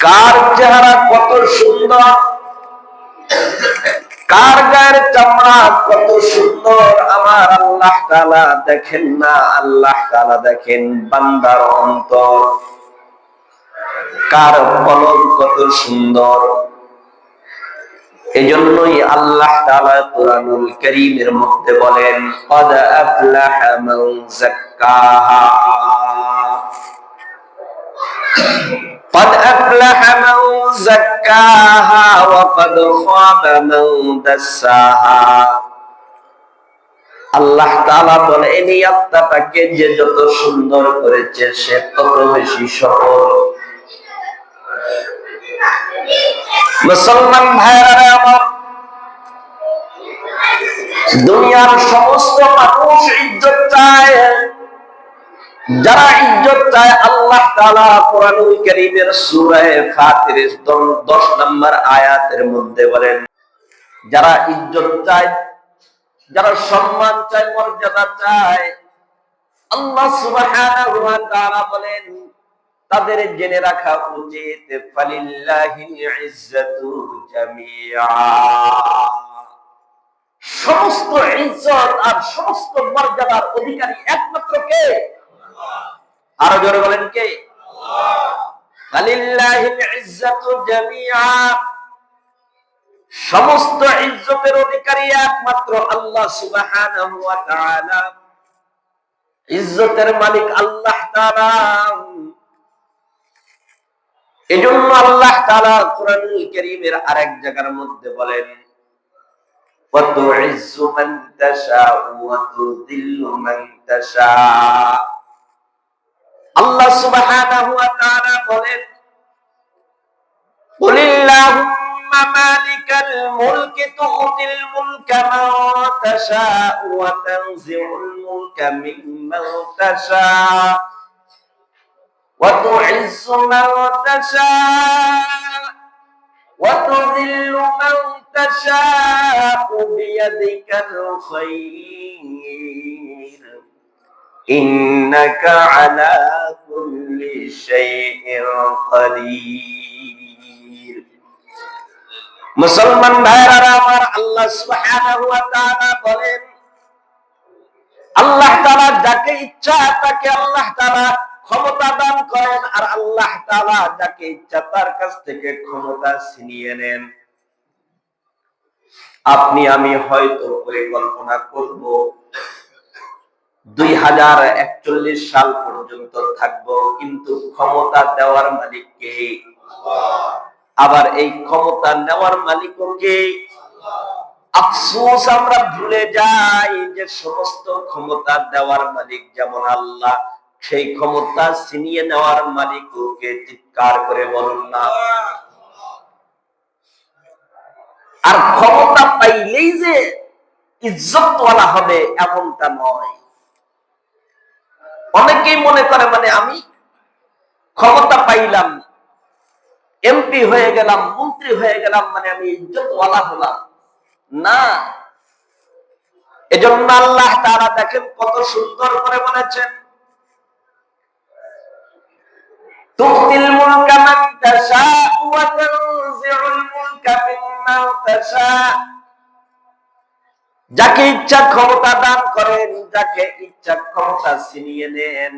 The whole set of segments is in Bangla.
কার চেহারা কত সুন্দর, কার গায়ের চামড়া কত সুন্দর, আমার আল্লাহ তাআলা দেখেন না? আল্লাহ তাআলা দেখেন বান্দার অন্তর, কার কলম কত সুন্দর। এজন্যই আল্লাহ তাআলা কুরআনুল কারীমের মধ্যে বলেন, ক্বাদ আফলাহা মান যাক্কাহা, ক্বাদ আফলাহা মান যাক্কাহা ওয়া ক্বাদ খাবা মান দাসসাহা। আল্লাহ তাআলা বলে, এই আত্মাটাকে যে যত সুন্দর করেছে সে তত বেশি সফল। মুসলমান ভাইরা আমার, দুনিয়ার সমস্ত মানুষ ইজ্জত চায়। যারা ইজ্জত চায়, আল্লাহ তাআলা কুরআনুল কারীমের সূরা ফাতিরের 10 নম্বর আয়াতের মধ্যে বলেন, যারা ইজ্জত চায়, যারা সম্মান চায়, মর্যাদা চায়, আল্লাহ সুবহানাহু ওয়া তাআলা বলেন তাদের জেনে রাখা উচিত, ফালিল্লাহিল ইজ্জাতু জামিআ, সমস্ত ইজ্জত আর সমস্ত মর্যাদার অধিকারী একমাত্র কে? আরো জোরে বলেন কে? ফালিল্লাহিল ইজ্জাতু জামিআ, সমস্ত ইজ্জতের অধিকারী একমাত্র আল্লাহ সুবহানাহু ওয়া তাআলা। ইজ্জতের মালিক আল্লাহ তাআলা। এজন্য আল্লাহ তাআলা কুরআনুল কারীমের আরেক জায়গার মধ্যে বলেন, ওয়া তুইজ্জু মান তাশাউ ওয়া তুযিল্লু মান তাশা। আল্লাহ সুবহানাহু ওয়া তাআলা বলেন, কুলিল্লাহুম্মা মালিকাল মুলকি তু'তিল মুলকা মান তাশাউ ওয়া তানজি'ুল মুলকা মিম্মান তাশা' وتعز من تشاء وتذل من تشاء بيدك الخير إنك على كل شيء قدير। মুসলমান ভাইরা আমার, আল্লাহ সুবহানাহু ওয়া তাআলা বলেন, আল্লাহ তাআলা যাকে ইচ্ছা তাকে আল্লাহ তাআলা ক্ষমতা দান করেন, আর আল্লাহ তাআলা যাকে ইচ্ছা তার কাছ থেকে ক্ষমতা ছিনিয়ে নেন। আপনি আমি হয়তো পরিকল্পনা করব 2041 সাল পর্যন্ত থাকবো, কিন্তু ক্ষমতা দেওয়ার মালিক কে? আবার এই ক্ষমতা নেওয়ার মালিকও কে? আফসোস, আমরা ভুলে যাই যে সমস্ত ক্ষমতা দেওয়ার মালিক যেমন আল্লাহ, সেই ক্ষমতা ছিনিয়ে নেওয়ার মালিককে চিৎকার করে বলুন না। আর ক্ষমতা পাইলেই যে ইজ্জতওয়ালা হবে এমনটা নয়। অনেকেই মনে করে, মানে আমি ক্ষমতা পাইলাম, এমপি হয়ে গেলাম, মন্ত্রী হয়ে গেলাম, মানে আমি ইজ্জতওয়ালা হলাম। না, এজন্য আল্লাহ তাআলা দেখেন কত সুন্দর করে বলেছেন, তুতিল মুলকা মান তাশা ওয়া তানজি'ুল মুলকা মিম্মান তাশা। যাকে ইচ্ছা ক্ষমতা দান করেন, যাকে ইচ্ছা ক্ষমতা ছিনিয়ে নেন।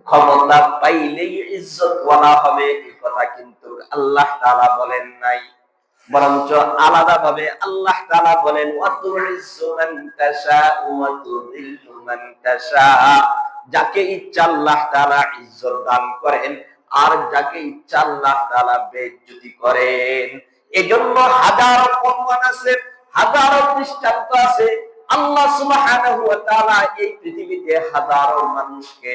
ক্ষমতা পাইলেই ইজ্জতওয়ালা হবে এই কথা কিন্তু আল্লাহ তাআলা বলেন নাই, বরঞ্চ আলাদা ভাবে আল্লাহ তাআলা বলেন, ওয়া তুইজ্জু মান তাশা ওয়া তুযিল্লু মান তাশা। যাকে ইচ্ছা আল্লাহ তাআলা ইজ্জত দান করেন, আর যাকে ইচ্ছা আল্লাহ তাআলা বেইজ্জতি করেন। এজন্য হাজারো প্রমাণ আছে, হাজারো দৃষ্টান্ত আছে। আল্লাহ সুবহানাহু ওয়া তাআলা এই পৃথিবীতে হাজারো মানুষকে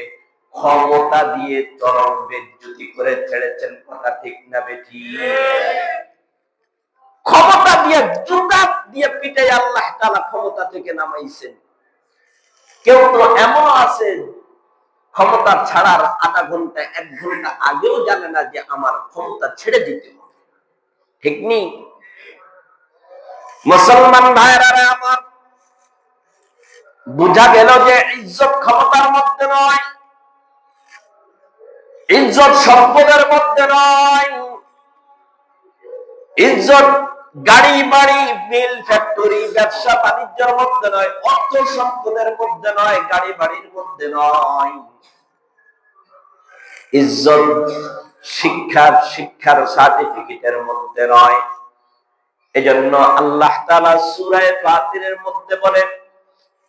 ক্ষমতা দিয়ে চরম বেইজ্জতি করে ছেড়েছেন। কথা ঠিক না বেঠিক? ক্ষমতা দিয়ে, জুতা দিয়ে পিটাই আল্লাহ তাআলা ক্ষমতা থেকে নামাইছেন। কেউ তো এমন আছে ক্ষমতা ছাড়ার আধা ঘন্টা 1 ঘন্টা আগেও জানে না যে আমার ক্ষমতা ছেড়ে দিতে হবে। ঠিক নেই? মুসলমান ভাইরা আমার, বুঝা গেল যে ইজ্জত ক্ষমতার মধ্যে নয়, ইজ্জত সম্পদের মধ্যে নয়, ইজ্জত গাড়ি বাড়ি মিল ফ্যাক্টরি ব্যবসা বাণিজ্যের মধ্যে নয়, অর্থ সম্পদের মধ্যে নয়, গাড়ি বাড়ির মধ্যে নয়। ইজ্জত শিক্ষার সার্টিফিকেটের মধ্যে নয়। এজন্য আল্লাহ তাআলা সূরা ফাতিরের মধ্যে বলেন,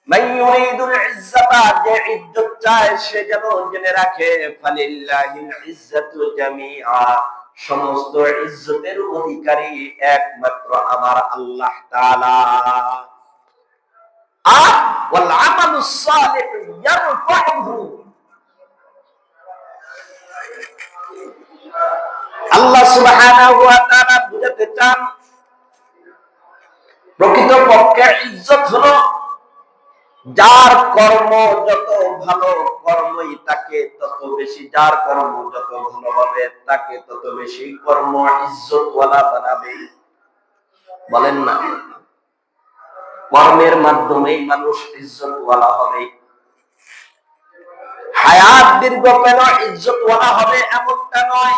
মান ইউরিদুল ইজ্জাতা, যে ইজ্জত চায় সে যেন জেনে রাখে, ফালিল্লাহিল ইজ্জাতু জামিআ, সমস্ত ইজ্জতের অধিকারী একমাত্র আমার আল্লাহ তাআলা। ওয়াল আমালুস সালিহু ইয়ারফাউহু, আল্লাহ সুবহানাহু ওয়া তাআলা বুঝাতে চান প্রকৃতপক্ষে ইজ্জত হলো যার কর্ম যত ভালো, কর্মই তাকে তত বেশি, যার কর্ম যত ভালো হবে তাকে তত বেশি কর্ম ইজ্জতওয়ালা বানাবে। বলেন না, কর্মের মাধ্যমেই মানুষ ইজ্জতওয়ালা হবে। হায়াত দীর্ঘ পেল ইজ্জতওয়ালা হবে এমনটা নয়,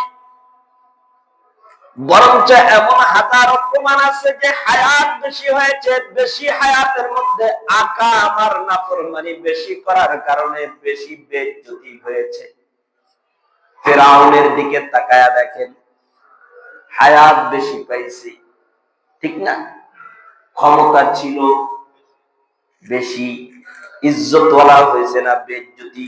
বরঞ্চ এমন হাজারো প্রমাণ আছে যে হায়াত বেশি হয়েছে, বেশি হায়াতের মধ্যে আকা আমার নাফরমানি বেশি করার কারণে বেশি বেইজ্জতি হয়েছে। ফিরআউনের দিকে তাকায়া দেখেন, হায়াত বেশি পাইছি, ঠিক না? ক্ষমতা ছিল বেশি, ইজ্জতওয়ালা হয়েছে না বেইজ্জতি?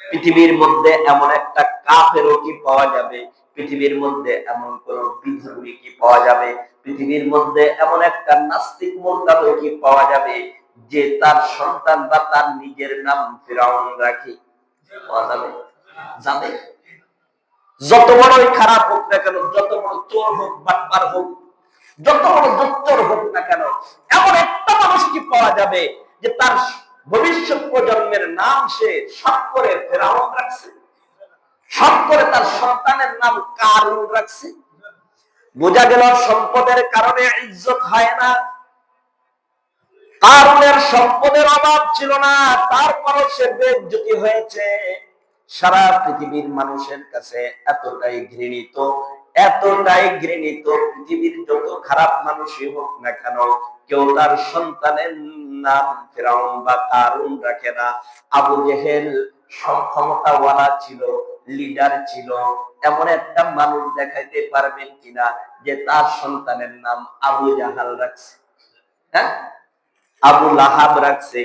পৃথিবীর মধ্যে এমন একটা কাফেরও কি পাওয়া যাবে? পৃথিবীর মধ্যে এমন কোন বিধর্মী কি পাওয়া যাবে? পৃথিবীর মধ্যে এমন একটা নাস্তিক মোরতাদ কি পাওয়া যাবে যে তার সন্তান বা তার নিজের নাম ফিরাউন রাখে? পাওয়া যাবে? যাবে? যত বড়ই খারাপ হোক না কেন, যত বড় চোর হোক, বাটপার হোক, যত বড় দুচ্চর হোক না কেন, এমন একটা মানুষ কি পাওয়া যাবে যে তার ভবিষ্যৎ প্রজন্মের নাম সে শখ করে ফেরাউন রাখছে, শখ করে তার সন্তানের নাম কারুন রাখছে? বোঝা গেল সম্পদের কারণে ইজ্জত হয় না। কারুনের সম্পদের অভাব ছিল না, তারপরও সে বেইজ্জতি হয়েছে। সারা পৃথিবীর মানুষের কাছে এতটাই ঘৃণিত, এতটাই ঘৃণিত, পৃথিবীর যত খারাপ মানুষই হোক না কেন, কেউ তার সন্তানের নাম ফিরাউন বা কারুন রাখে না। আবু জেহেল ক্ষমতাওয়ালা ছিল, লিডার ছিল, এমন একটা মানুষ দেখাইতে পারবেন কিনা যে তার সন্তানের নাম আবু জাহাল রাখছে? হ্যাঁ, আবু লাহাব রাখছে?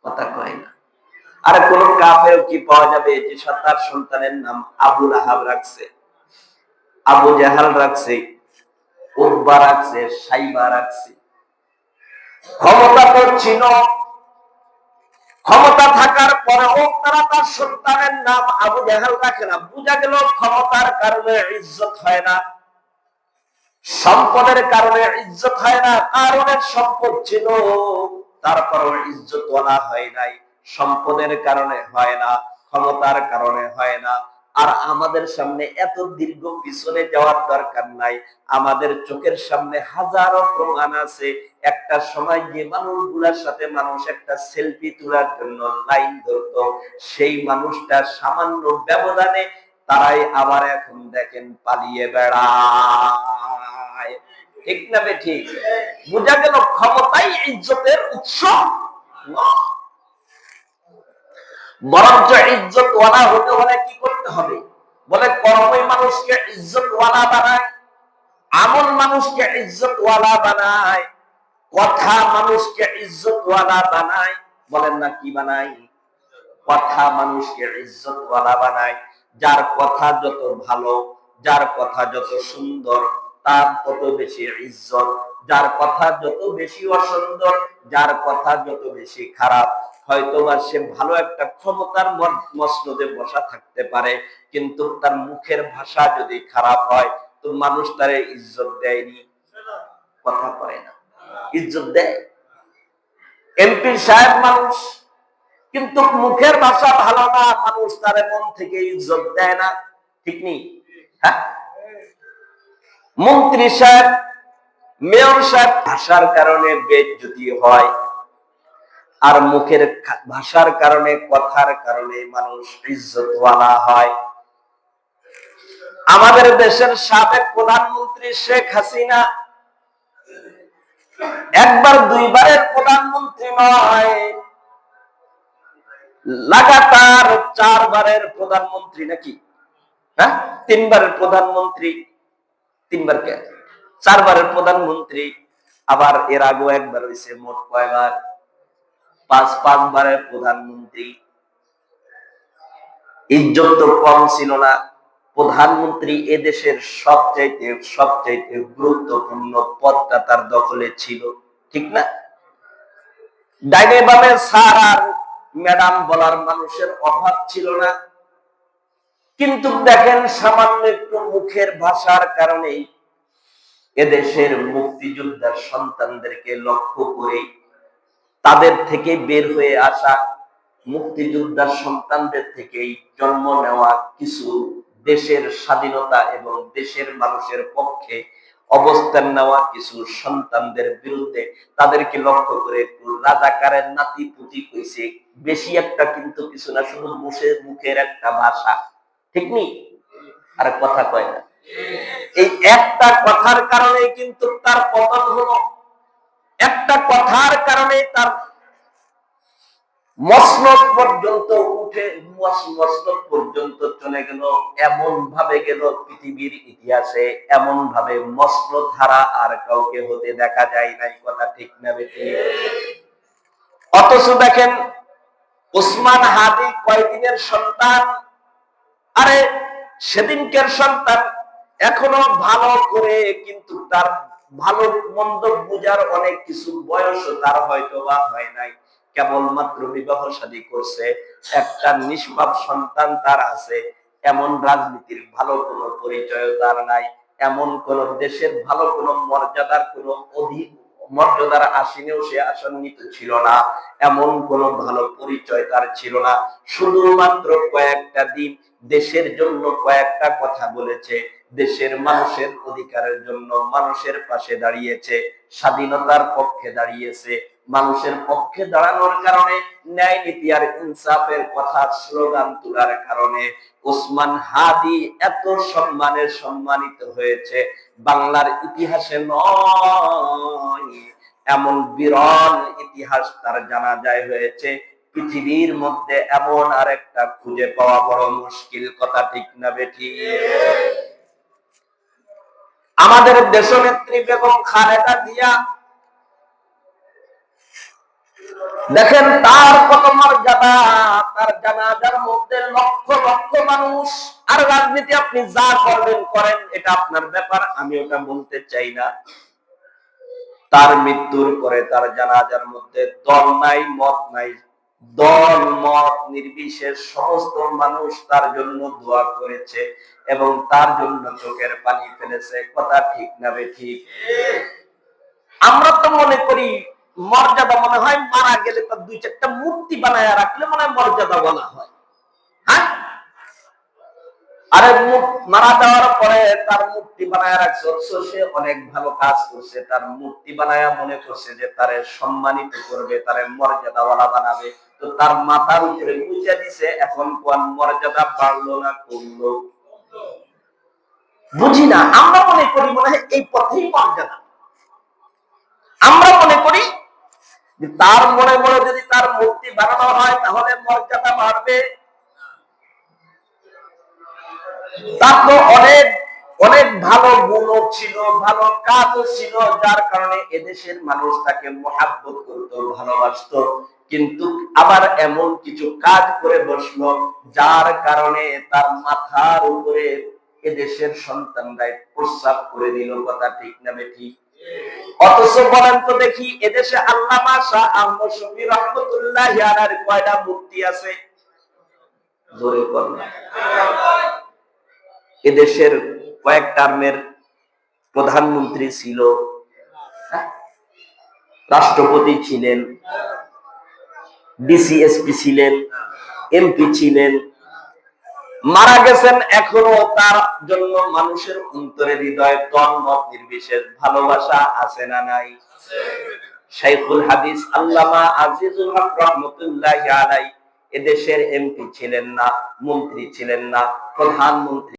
কথা কয় না। আর কোন কাফের কি পাওয়া যাবে যে তার সন্তানের নাম আবু লাহাব রাখছে, আবু জাহাল রাখছে, উতবা রাখছে, সাইবা রাখছে? ক্ষমতা তো ছিল, ক্ষমতা থাকার পরেও তারা তার সন্তানের নাম আবু জাহাল রাখে না। বোঝা গেল ক্ষমতার কারণে ইজ্জত হয় না, সম্পদের কারণে ইজ্জত হয় না। কারণের সম্পদ ছিল, তারপরেও ইজ্জতওয়ালা হয় নাই। সম্পদের কারণে হয় না, ক্ষমতার কারণে হয় না। আর আমাদের সামনে এত দীর্ঘ পিছনে যাওয়ার দরকার নাই, আমাদের চোখের সামনে হাজারো প্রমাণ আছে। একটা সময় যে মানুষগুলোর সাথে মানুষ একটা সেলফি তোলার জন্য লাইন ধরতো, সেই মানুষটা সামান্য ব্যবধানে তারাই আবার এখন দেখেন পালিয়ে বেড়ায়। ঠিক না বেঠিক? বোঝা গেল ক্ষমতাই ইজ্জতের উৎস না। বরঞ্চ ইজ্জতওয়ালা হতে হলে কি করতে হবে? বলে কর্মই মানুষকে ইজ্জতওয়ালা বানায়, আমল মানুষকে ইজ্জতওয়ালা বানায়, কথা মানুষকে ইজ্জতওয়ালা বানায়। বলেন না কি বানায়? কথা মানুষকে ইজ্জতওয়ালা বানায়। যার কথা যত ভালো, যার কথা যত সুন্দর, তার তত বেশি ইজ্জত। যার কথা যত বেশি অসুন্দর, যার কথা যত বেশি খারাপ, হয়তোবা সে ভালো একটা ক্ষমতার মসনদে বসা থাকতে পারে, কিন্তু তার মুখের ভাষা যদি খারাপ হয় তো মানুষ তারে ইজ্জত দেয়নি। কথা কয় না? ইজ্জত দেয়। এমপি সাহেব মানুষ, কিন্তু মুখের ভাষা ভালো না, মানুষ তারে মন থেকে ইজ্জত দেয় না। ঠিক নেই? হ্যাঁ, মন্ত্রী সাহেব, মেয়র সাহেব, ভাষার কারণে বেইজ্জতি হয়। আর মুখের ভাষার কারণে, কথার কারণে মানুষ ইজ্জতওয়ালা হয়। আমাদের দেশের সাবেক প্রধানমন্ত্রী শেখ হাসিনা একবার দুইবারের প্রধানমন্ত্রী নয়, লাগাতার 4 বারের প্রধানমন্ত্রী, নাকি? হ্যাঁ, 3 বারের প্রধানমন্ত্রী। 3 বার কে? 4 বারের প্রধানমন্ত্রী। আবার এর আগে একবার হয়েছে। মোট কয়বার? 5 বারের প্রধানমন্ত্রী। ইজ্জত তো কম ছিল না। প্রধানমন্ত্রী এদেশের সবচাইতে গুরুত্বপূর্ণ পদটা তার দখলে ছিল, ঠিক না? ডাইনে বামে স্যার আর ম্যাডাম বলার মানুষের অভাব ছিল না। কিন্তু দেখেন, সামান্য একটু মুখের ভাষার কারণেই এদেশের মুক্তিযোদ্ধার সন্তানদেরকে লক্ষ্য করে তাদের থেকে বের হয়ে আসা মুক্তিযোদ্ধার সন্তানদের থেকেই জন্ম নেওয়া কিছু দেশের স্বাধীনতা এবং দেশের মানুষের পক্ষে অবস্থান নেওয়া কিছু সন্তানদের বিরুদ্ধে তাদেরকে লক্ষ্য করে একটু রাজাকারের নাতি পুতি কইছে। বেশি একটা কিন্তু কিছু না, শুধু মুখের একটা ভাষা, ঠিক নেই? আর কথা কয় না। এই একটা কথার কারণে কিন্তু তার পতন হলো। একটা কথার কারণে তার মসনদ পর্যন্ত উঠে, মসনদ পর্যন্ত চলে গেল। এমন ভাবে গেল, পৃথিবীর ইতিহাসে এমন ভাবে মসনদ ধারা আর কাউকে হতে দেখা যায় নাই। কথা ঠিক না বেঠিক? অথচ দেখেন, ওসমান হাদি কয়দিনের সন্তান? আরে সেদিনকার সন্তান এখনো ভালো করে কিন্তু তার ভালো মন্দ বুঝার অনেক কিছু বয়স তার হয়তো বা হয় নাই, কেবলমাত্র বিবাহ শাদী করছে, একটা নিষ্পাপ সন্তান তার আছে। এমন রাজনীতির ভালো কোনো পরিচয় তার নাই, এমন কোন দেশের ভালো কোনো মর্যাদার কোনো মর্যাদার আসীনেও সে আসন্নিত ছিল না, এমন কোন ভালো পরিচয় তার ছিল না। শুধুমাত্র কয়েকটা দিন দেশের জন্য কয়েকটা কথা বলেছে, দেশের মানুষের অধিকারের জন্য মানুষের পাশে দাঁড়িয়েছে, স্বাধীনতার পক্ষে দাঁড়িয়েছে। মানুষের পক্ষে দাঁড়ানোর কারণে, ন্যায় নীতি আর ইনসাফের কথা স্লোগান তোলার কারণে ওসমান হাদি এত সম্মানিত হয়েছে। বাংলার ইতিহাসে নয়, এমন বিরল ইতিহাস তার জানা যায় হয়েছে। পৃথিবীর মধ্যে এমন আরেকটা খুঁজে পাওয়া বড় মুশকিল। কথা ঠিক না বেঠিক? আমাদের দেশনেত্রী বেগম খালেদা জিয়া, দেখেন তার কত মর্যাদা। তার জানাজার মধ্যে লক্ষ লক্ষ মানুষ। আর রাজনীতি আপনি যা করবেন করেন, এটা আপনার ব্যাপার, আমি ওটা বলতে চাই না। তার মৃত্যুর পরে তার জানাজার মধ্যে দল নাই, মত নাই, দল মত নির্বিশেষ সমস্ত মানুষ তার জন্য দোয়া করেছে এবং তার জন্য চোখের পানি ফেলেছে। কথা ঠিক না বেঠিক? আমরা তো মনে করি মর্যাদা মনে হয় মারা গেলে তার 2-4টা মূর্তি বানায় রাখলে মনে হয় মর্যাদা বলা হয়। হ্যাঁ, আরে মারা যাওয়ার পরে তার মূর্তি বানায় রাখছে, সে অনেক ভালো কাজ করছে। তার মূর্তি বানায় মনে করছে যে তারে সম্মানিত করবে, তারে মর্যাদাওয়ালা বানাবে, তো তার মাথার উপরে পূজা দিছে। এখন কোন মর্যাদা বাড়লো না কমলো বুঝি না। আমরা মনে করি মনে হয় এই পথেই মর্যাদা। আমরা মনে করি তার মনে মনে যদি তার মূর্তি বানানো হয় তাহলে মর্যাদা বাড়বে। তার তো অনেক অনেক ভালো গুণও ছিল, ভালো কাজও ছিল, যার কারণে এদেশের মানুষ তাকে মহাব্বত করত, ভালোবাসত। কিন্তু আবার এমন কিছু কাজ করে বসলো যার কারণে তার মাথার উপরে এদেশের সন্তানরাই প্রস্রাব করে দিল। কথা ঠিক না বেঠিক? অথচ বলেন তো দেখি, এদেশে আল্লামা শাহ আহমদ শফী রহমাতুল্লাহি আলাইহির কয়টা মূর্তি আছে? জোরে বলেন। এদেশের কয়েক টার্মের প্রধানমন্ত্রী ছিল, রাষ্ট্রপতি ছিলেন, ডিসিএসপি ছিলেন, এমপি ছিলেন, মারা গেছেন। এখনো তার জন্য মানুষের অন্তরে হৃদয়ে দল মত নির্বিশেষ ভালোবাসা আছে না নাই? শাইখুল হাদিস আল্লামা আজিজুল হক রহমাতুল্লাহি আলাইহি এদেশের এমপি ছিলেন না, মন্ত্রী ছিলেন না, প্রধানমন্ত্রী